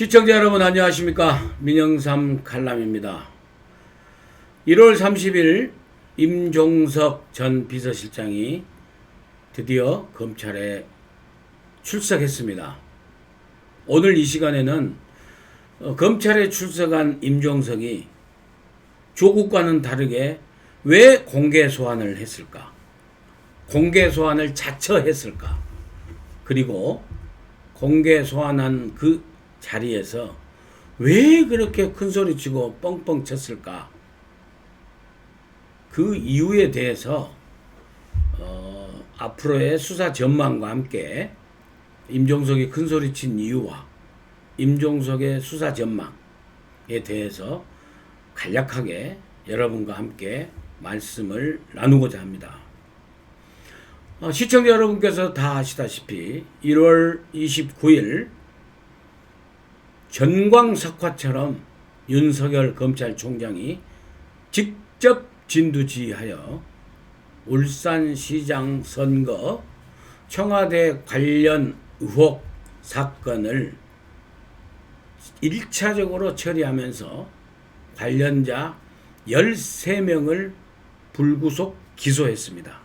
시청자 여러분 안녕하십니까. 민영삼 칼럼입니다. 1월 30일 임종석 전 비서실장이 드디어 검찰에 출석했습니다. 오늘 이 시간에는 검찰에 출석한 임종석이 조국과는 다르게 왜 공개 소환을 했을까? 공개 소환을 자처했을까? 그리고 공개 소환한 그 자리에서 왜 그렇게 큰 소리 치고 뻥뻥 쳤을까? 그 이유에 대해서 앞으로의 수사 전망과 함께 임종석이 큰 소리 친 이유와 임종석의 수사 전망에 대해서 간략하게 여러분과 함께 말씀을 나누고자 합니다. 시청자 여러분께서 다 아시다시피 1월 29일 전광석화처럼 윤석열 검찰총장이 직접 진두지휘하여 울산시장 선거 청와대 관련 의혹 사건을 1차적으로 처리하면서 관련자 13명을 불구속 기소했습니다.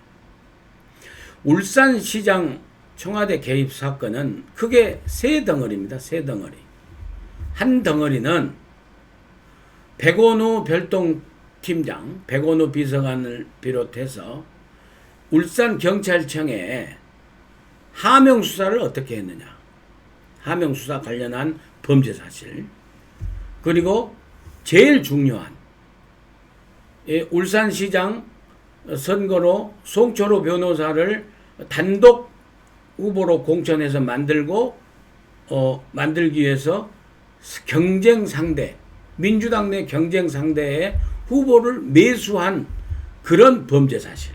울산시장 청와대 개입 사건은 크게 세 덩어리입니다. 세 덩어리. 한 덩어리는 백원우 별동팀장, 백원우 비서관을 비롯해서 울산경찰청에 하명수사를 어떻게 했느냐. 하명수사 관련한 범죄 사실. 그리고 제일 중요한 울산시장 선거로 송철호 변호사를 단독 후보로 공천해서 만들기 위해서 경쟁 상대, 민주당 내 경쟁 상대의 후보를 매수한 그런 범죄 사실.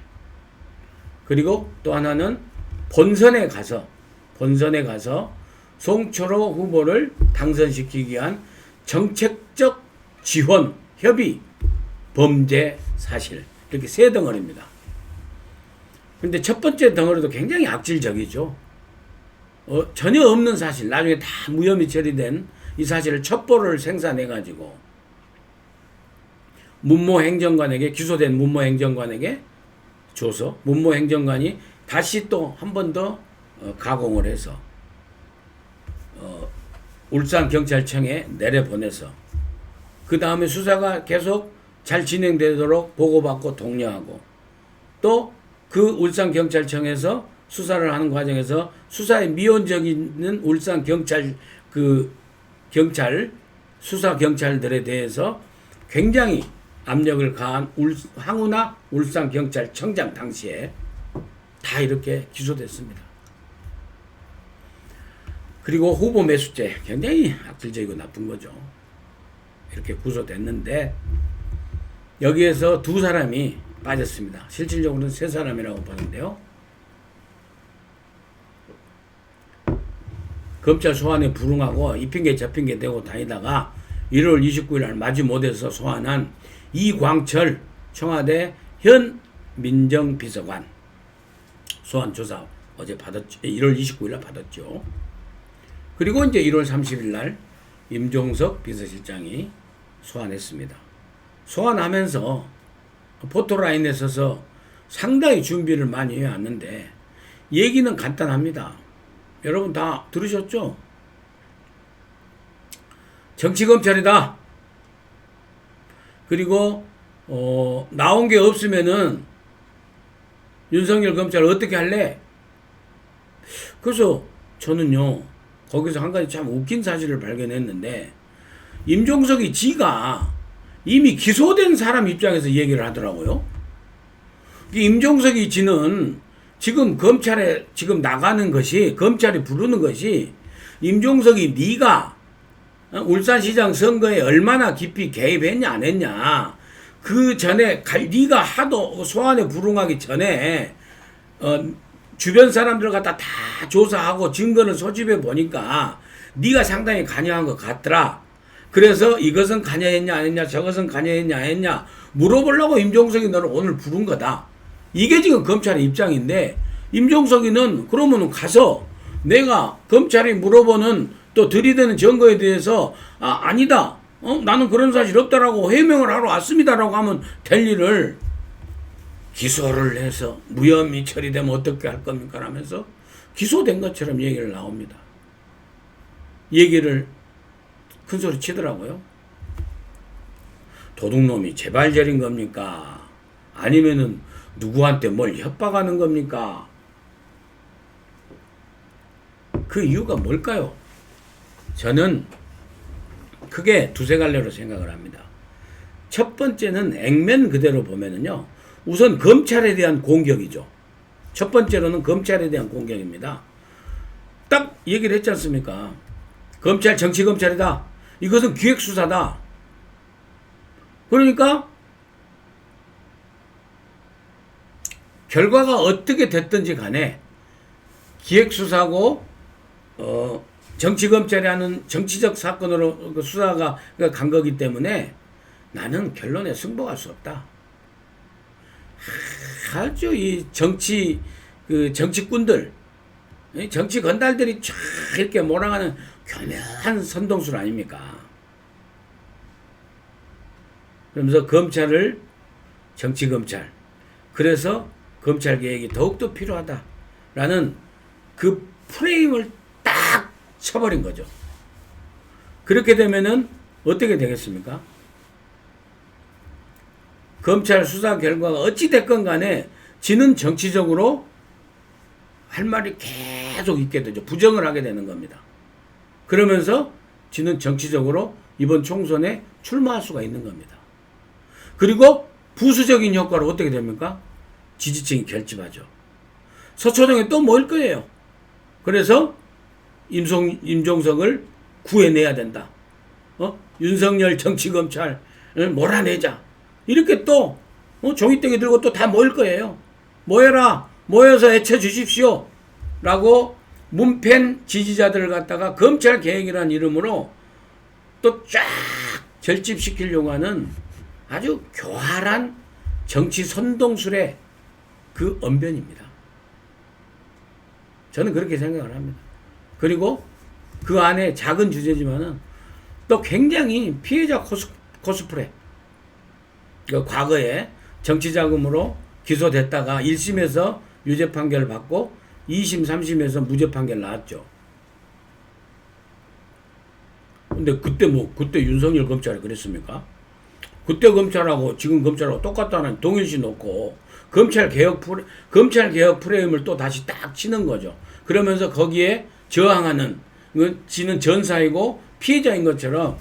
그리고 또 하나는 본선에 가서 송철호 후보를 당선시키기 위한 정책적 지원, 협의, 범죄 사실. 이렇게 세 덩어리입니다. 근데 첫 번째 덩어리도 굉장히 악질적이죠. 전혀 없는 사실, 나중에 다 무혐의 처리된 이 사실을 첩보를 생산해가지고 문모 행정관에게, 기소된 문모 행정관에게 줘서 문모 행정관이 다시 또 한 번 더 가공을 해서 울산경찰청에 내려보내서 그 다음에 수사가 계속 잘 진행되도록 보고받고 독려하고 또 그 울산경찰청에서 수사를 하는 과정에서 수사에 미온적인 울산경찰 수사경찰들에 대해서 굉장히 압력을 가한 황운하 울산경찰청장 당시에 다 이렇게 기소됐습니다. 그리고 후보 매수죄 굉장히 악질적이고 나쁜 거죠. 이렇게 구속됐는데 여기에서 두 사람이 빠졌습니다. 실질적으로는 세 사람이라고 보는데요. 검찰 소환에 불응하고 이 핑계 저 핑계 대고 다니다가 1월 29일 날 마지 못해서 소환한 이광철 청와대 현 민정비서관 소환 조사 어제 받았죠. 1월 29일 날 받았죠. 그리고 이제 1월 30일 날 임종석 비서실장이 소환했습니다. 소환하면서 포토라인에 서서 상당히 준비를 많이 해왔는데 얘기는 간단합니다. 여러분 다 들으셨죠? 정치검찰이다. 그리고 나온 게 없으면은 윤석열 검찰 어떻게 할래? 그래서 저는요 거기서 한 가지 참 웃긴 사실을 발견했는데 임종석이 지가 이미 기소된 사람 입장에서 얘기를 하더라고요. 임종석이 지는 지금 검찰에 지금 나가는 것이 검찰이 부르는 것이 임종석이 네가 울산시장 선거에 얼마나 깊이 개입했냐 안 했냐 그 전에 네가 하도 소환에 불응하기 전에 주변 사람들 갖다 다 조사하고 증거를 소집해 보니까 네가 상당히 관여한 것 같더라. 그래서 이것은 관여했냐 안 했냐 저것은 관여했냐 안 했냐 물어보려고 임종석이 너를 오늘 부른 거다. 이게 지금 검찰의 입장인데 임종석이는 그러면 가서 내가 검찰이 물어보는 또 들이대는 증거에 대해서 아니다. 나는 그런 사실 없다라고 해명을 하러 왔습니다라고 하면 될 일을 기소를 해서 무혐의 처리되면 어떻게 할 겁니까? 라면서 기소된 것처럼 얘기를 나옵니다. 얘기를 큰소리 치더라고요. 도둑놈이 제발 저린 겁니까? 아니면은 누구한테 뭘 협박하는 겁니까? 그 이유가 뭘까요? 저는 크게 두세 갈래로 생각을 합니다. 첫 번째는 액면 그대로 보면은요, 우선 검찰에 대한 공격이죠. 첫 번째로는 검찰에 대한 공격입니다. 딱 얘기를 했지 않습니까? 검찰 정치검찰이다. 이것은 기획수사다. 그러니까 결과가 어떻게 됐든지 간에 기획수사고 정치검찰이 하는 정치적 사건으로 수사가 간 거기 때문에 나는 결론에 승복할 수 없다. 아주 이 정치꾼들, 정치 건달들이 쫙 이렇게 몰아가는 교묘한 선동술 아닙니까? 그러면서 검찰을 정치검찰, 그래서 검찰개혁이 더욱더 필요하다라는 그 프레임을 딱 쳐버린 거죠. 그렇게 되면은 어떻게 되겠습니까? 검찰 수사 결과가 어찌됐건 간에 지는 정치적으로 할 말이 계속 있게 되죠. 부정을 하게 되는 겁니다. 그러면서 지는 정치적으로 이번 총선에 출마할 수가 있는 겁니다. 그리고 부수적인 효과로 어떻게 됩니까? 지지층이 결집하죠. 서초동에 또 모일 거예요. 그래서 임종석을 구해내야 된다. 윤석열 정치검찰을 몰아내자. 이렇게 또 종이떼기 들고 또 다 모일 거예요. 모여라. 모여서 애쳐 주십시오. 라고 문팬 지지자들을 갖다가 검찰개혁이라는 이름으로 또 쫙 결집시키려고 하는 아주 교활한 정치 선동술의 그 언변입니다. 저는 그렇게 생각을 합니다. 그리고 그 안에 작은 주제지만은 또 굉장히 피해자 코스프레. 과거에 정치자금으로 기소됐다가 1심에서 유죄 판결을 받고 2심, 3심에서 무죄 판결 나왔죠. 근데 그때 윤석열 검찰이 그랬습니까? 그때 검찰하고 지금 검찰하고 똑같다는 동일시 놓고 검찰개혁 프레임을 또 다시 딱 치는 거죠. 그러면서 거기에 저항하는, 지는 전사이고 피해자인 것처럼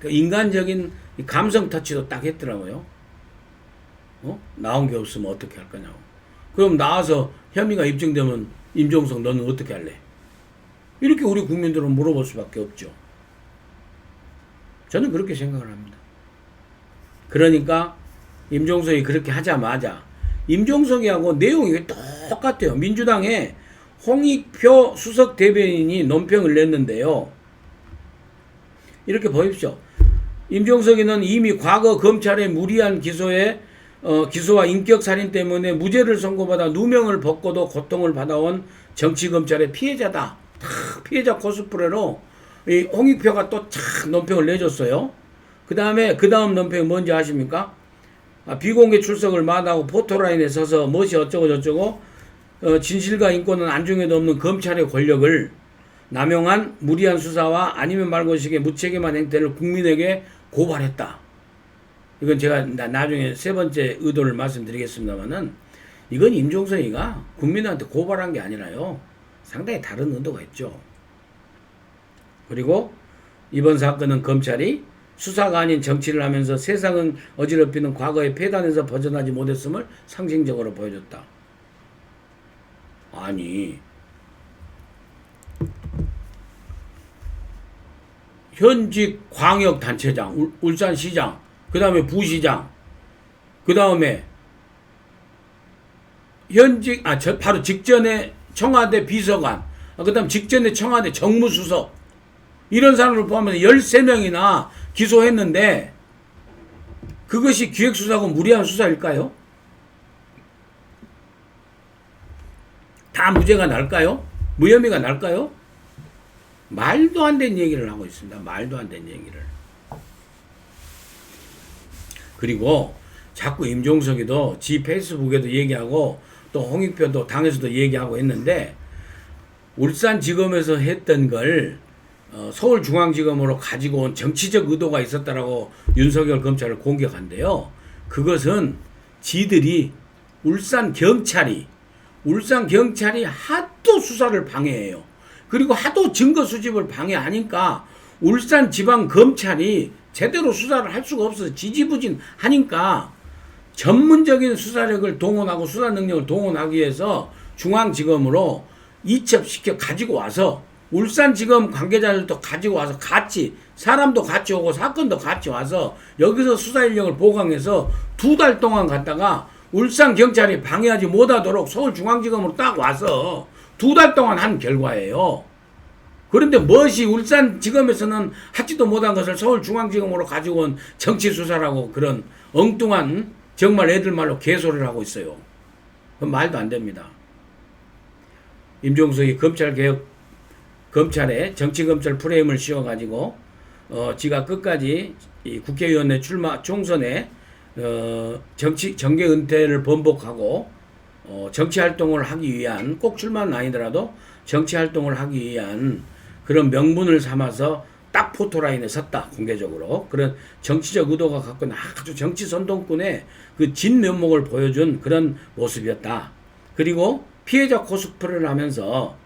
인간적인 감성 터치도 딱 했더라고요. 나온 게 없으면 어떻게 할 거냐고. 그럼 나와서 혐의가 입증되면 임종석 너는 어떻게 할래? 이렇게 우리 국민들은 물어볼 수밖에 없죠. 저는 그렇게 생각을 합니다. 그러니까 임종석이 그렇게 하자마자 임종석이하고 내용이 똑같아요. 민주당에 홍익표 수석 대변인이 논평을 냈는데요. 이렇게 보십시오. 임종석이는 이미 과거 검찰의 무리한 기소와 인격살인 때문에 무죄를 선고받아 누명을 벗고도 고통을 받아온 정치검찰의 피해자다. 피해자 코스프레로 이 홍익표가 또 착 논평을 내줬어요. 그 다음 논평이 뭔지 아십니까? 비공개 출석을 마다하고 포토라인에 서서 무엇이 어쩌고 저쩌고 진실과 인권은 안중에도 없는 검찰의 권력을 남용한 무리한 수사와 아니면 말고식의 무책임한 행태를 국민에게 고발했다. 이건 제가 나중에 세 번째 의도를 말씀드리겠습니다만은 이건 임종석이가 국민한테 고발한 게 아니라요. 상당히 다른 의도가 있죠. 그리고 이번 사건은 검찰이 수사가 아닌 정치를 하면서 세상은 어지럽히는 과거의 폐단에서 벗어나지 못했음을 상징적으로 보여줬다. 아니, 현직 광역단체장, 울산시장, 그 다음에 부시장, 그 다음에 바로 직전에 청와대 비서관, 그 다음 직전에 청와대 정무수석, 이런 사람을 포함해서 13명이나 기소했는데 그것이 기획수사고 무리한 수사일까요? 다 무죄가 날까요? 무혐의가 날까요? 말도 안 되는 얘기를 하고 있습니다. 말도 안 되는 얘기를. 그리고 자꾸 임종석이도 지 페이스북에도 얘기하고 또 홍익표도 당에서도 얘기하고 했는데 울산지검에서 했던 걸 서울중앙지검으로 가지고 온 정치적 의도가 있었다라고 윤석열 검찰을 공격한대요. 그것은 지들이 울산경찰이 하도 수사를 방해해요. 그리고 하도 증거 수집을 방해하니까 울산지방검찰이 제대로 수사를 할 수가 없어서 지지부진하니까 전문적인 수사력을 동원하고 수사 능력을 동원하기 위해서 중앙지검으로 이첩시켜 가지고 와서 울산지검 관계자들도 가지고 와서 같이 사람도 같이 오고 사건도 같이 와서 여기서 수사 인력을 보강해서 2달 동안 갔다가 울산경찰이 방해하지 못하도록 서울중앙지검으로 딱 와서 2달 동안 한 결과예요. 그런데 무엇이 울산지검에서는 하지도 못한 것을 서울중앙지검으로 가지고 온 정치수사라고 그런 엉뚱한 정말 애들 말로 개소리를 하고 있어요. 그건 말도 안 됩니다. 임종석이 검찰의 정치검찰 프레임을 씌워가지고 지가 끝까지 이 국회의원의 출마 총선에 정계 은퇴를 번복하고 정치활동을 하기 위한 꼭 출마는 아니더라도 정치활동을 하기 위한 그런 명분을 삼아서 딱 포토라인에 섰다. 공개적으로 그런 정치적 의도가 갖고 있는 아주 정치 선동꾼의 그 진면목을 보여준 그런 모습이었다. 그리고 피해자 코스프레를 하면서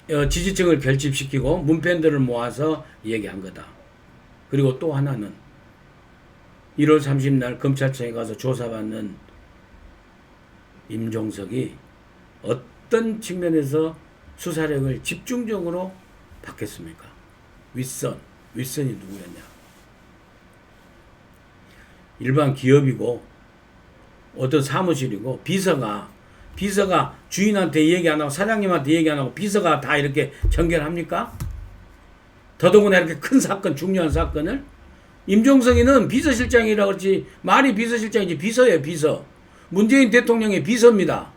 지지층을 결집시키고 문팬들을 모아서 얘기한 거다. 그리고 또 하나는 1월 30날 검찰청에 가서 조사받는 임종석이 어떤 측면에서 수사력을 집중적으로 받겠습니까? 윗선이 누구였냐? 일반 기업이고 어떤 사무실이고 비서가 주인한테 얘기 안 하고 사장님한테 얘기 안 하고 비서가 다 이렇게 전결합니까? 더더구나 이렇게 큰 사건, 중요한 사건을 임종석이는 비서실장이라고 그러지 말이 비서실장이지 비서예요. 비서. 문재인 대통령의 비서입니다.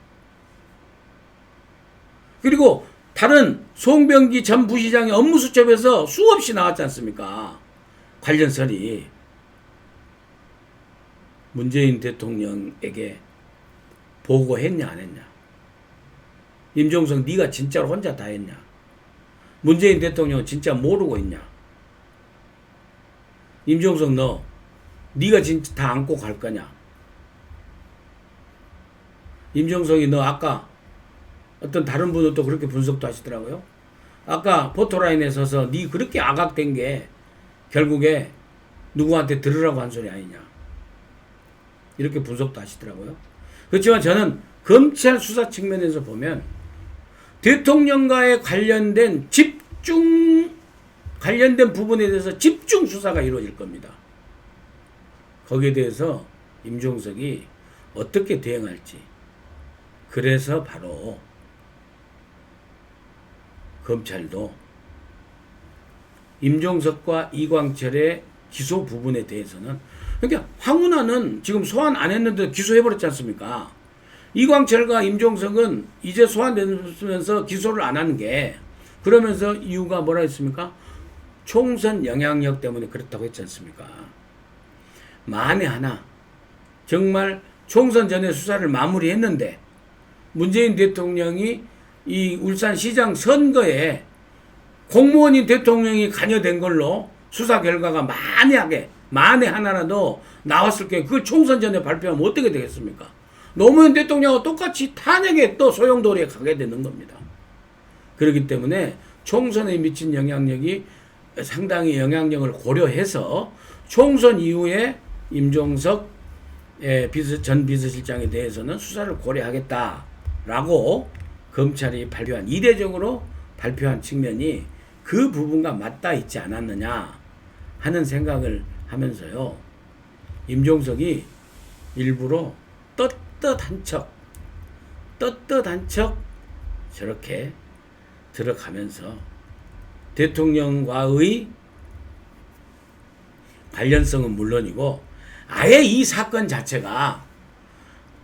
그리고 다른 송병기 전 부시장의 업무수첩에서 수없이 나왔지 않습니까? 관련설이. 문재인 대통령에게 보고했냐 안 했냐? 임종석 네가 진짜로 혼자 다 했냐? 문재인 대통령은 진짜 모르고 있냐? 임종석 네가 진짜 다 안고 갈 거냐? 임종석이 너 아까 어떤 다른 분도 또 그렇게 분석도 하시더라고요. 아까 포토라인에 서서 네 그렇게 악악된 게 결국에 누구한테 들으라고 한 소리 아니냐? 이렇게 분석도 하시더라고요. 그렇지만 저는 검찰 수사 측면에서 보면 대통령과의 관련된 부분에 대해서 집중 수사가 이루어질 겁니다. 거기에 대해서 임종석이 어떻게 대응할지. 그래서 바로 검찰도 임종석과 이광철의 기소 부분에 대해서는 그러니까 황운하는 지금 소환 안 했는데 기소해버렸지 않습니까? 이광철과 임종석은 이제 소환되면서 기소를 안 하는 게 그러면서 이유가 뭐라 했습니까? 총선 영향력 때문에 그렇다고 했지 않습니까? 만에 하나 정말 총선 전에 수사를 마무리했는데 문재인 대통령이 이 울산시장 선거에 공무원인 대통령이 관여된 걸로 수사 결과가 만에 하나라도 나왔을 게 그걸 총선 전에 발표하면 어떻게 되겠습니까? 노무현 대통령하고 똑같이 탄핵에 또 소용돌이에 가게 되는 겁니다. 그렇기 때문에 총선에 미친 영향력이 상당히 영향력을 고려해서 총선 이후에 임종석 전 비서실장에 대해서는 수사를 고려하겠다라고 검찰이 이례적으로 발표한 측면이 그 부분과 맞닿아 있지 않았느냐 하는 생각을 하면서요. 임종석이 일부러 떳떳한 척 저렇게 들어가면서 대통령과의 관련성은 물론이고 아예 이 사건 자체가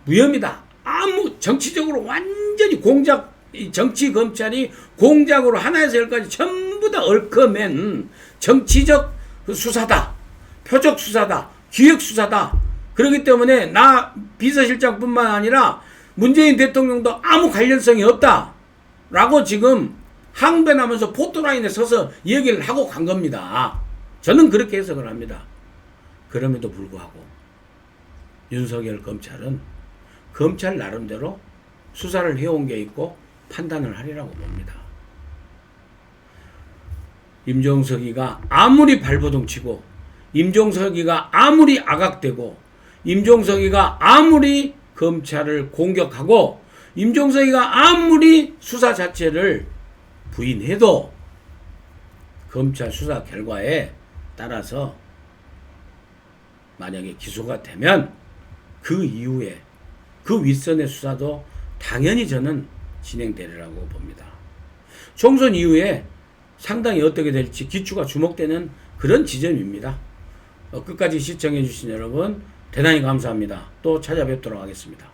무혐의다. 아무 정치적으로 완전히 공작 이 정치 검찰이 공작으로 하나에서 열까지 전부 다 얽혀맨 정치적 수사다. 표적 수사다. 기획 수사다. 그렇기 때문에 나 비서실장뿐만 아니라 문재인 대통령도 아무 관련성이 없다. 라고 지금 항변하면서 포토라인에 서서 얘기를 하고 간 겁니다. 저는 그렇게 해석을 합니다. 그럼에도 불구하고 윤석열 검찰은 검찰 나름대로 수사를 해온 게 있고 판단을 하리라고 봅니다. 임종석이가 아무리 발버둥치고 임종석이가 아무리 악악되고 임종석이가 아무리 검찰을 공격하고 임종석이가 아무리 수사 자체를 부인해도 검찰 수사 결과에 따라서 만약에 기소가 되면 그 이후에 그 윗선의 수사도 당연히 저는 진행되리라고 봅니다. 총선 이후에 상당히 어떻게 될지 기추가 주목되는 그런 지점입니다. 끝까지 시청해 주신 여러분 대단히 감사합니다. 또 찾아뵙도록 하겠습니다.